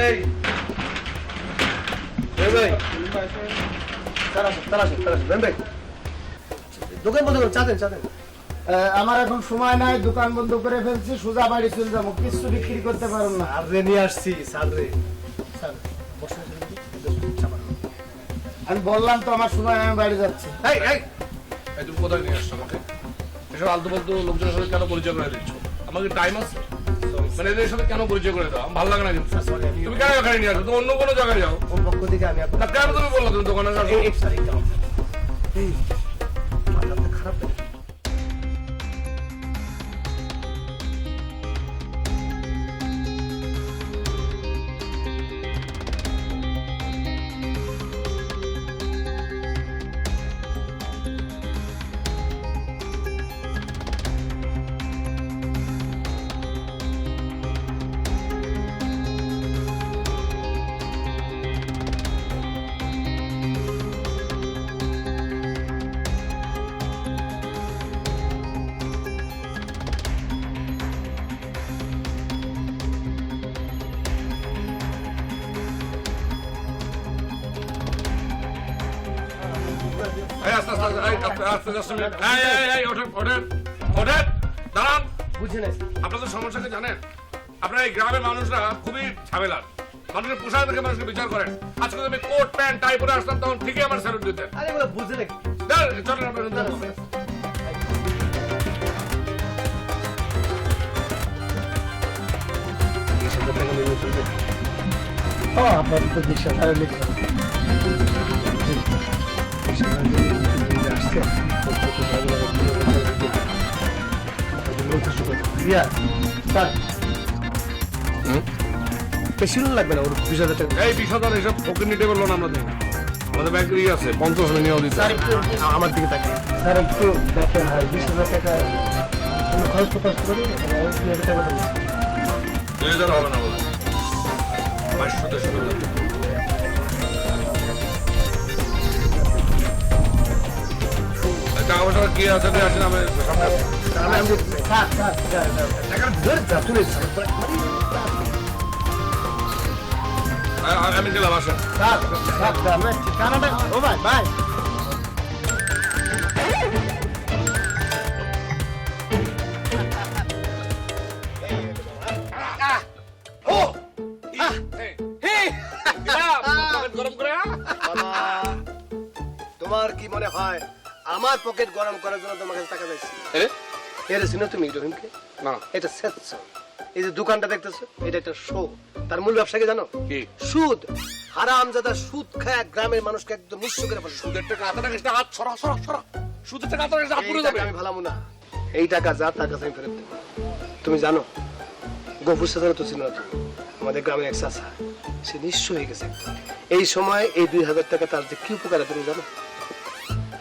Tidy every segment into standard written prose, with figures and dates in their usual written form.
এই ভাই দোকান বন্ধ করো, চা দেন। আমার এখন সময় নাই, দোকান বন্ধ করে ফেলছি, সোজা বাড়ি চলে যাবো, কিছু বিক্রি করতে পারবো না। আরে নিয়ে আসছি স্যার রে। আমি বললাম তো আমার সময়, আমি বাড়ি যাচ্ছি। তুমি কোথায় নিয়ে আসছো আমাকে? এসব আলতু ফালতু লোকজনের সাথে কেন পরিচয় করে দিচ্ছ? আমাকে টাইম আছে? মানে এদের সাথে কেন পরিচয় করে দাও? আমার ভালো লাগে না কিন্তু। তুমি কেন এখানে নিয়ে আসো? তুমি অন্য কোনো জায়গায় যাও। ওর পক্ষ থেকে আমি না কেন তুমি বললো তুমি দোকানে আসো? খারাপ লাগে। আপনাদের সমস্যাকে জানেন? আপনারা এই গ্রামের মানুষরা খুবই ঝামেলার, মানুষের পোশাক দেখে মানুষকে বিচার করেন। আজকে তুমি কোট প্যান্ট টাই পরে আসতাম তখন ঠিকই আমার স্যালুট দিতেন। আরে বলে বুঝে নাকি? চলেন আপনার আপাতত 20,000 লিখে বেশি লাগবে না, ওর 20,000 টাকা। এই 20,000 এসব ফকির নিতে বললো না আমরা দিই না। আমাদের ব্যাংকে আছে 50 নিয়েও দিতে। আমার দিকে তাকে স্যার একটু দেখেন, 20,000 টাকা খরচ খরচ করি, 2,000 টাকা 2,000 হবে না বলে 500 টাকা পয়সা কি আছে আসেন আমি আমি গেলাম আসেন। ঠিকানাটা ও ভাই ভাই তোমার কি মনে হয় আমার পকেট গরম করার জন্য তোমার কাছে টাকা চাইছি? চিনো তুমি রহিমকে? না। এটা স্বেচ্ছ। এই যে দোকানটা দেখতেছো, এটা একটা শো। তার মূল ব্যবসা কি জানো? কি? সুদ। হারামজাদা সুদ খায় গ্রামের মানুষকে একদম নিঃস্ব করে ফেলে। সুদের টাকা হাত সরা সুদের টাকা হাত পুড়ে যাবে। আমি ভালামু না, এই টাকা যা তার কাছে আমি ফেরত দেবো। তুমি জানো গফুর সাথে তো চিনো না? আমাদের গ্রামের এক চাচা, সে নিঃস্ব হয়ে গেছে। এই সময় এই 2,000 টাকা তার যে কি উপকার তুমি জানো?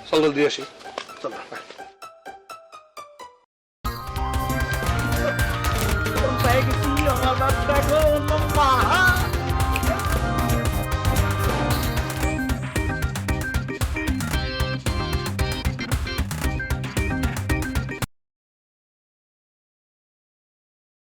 চল দিয়ে আসি। চলো।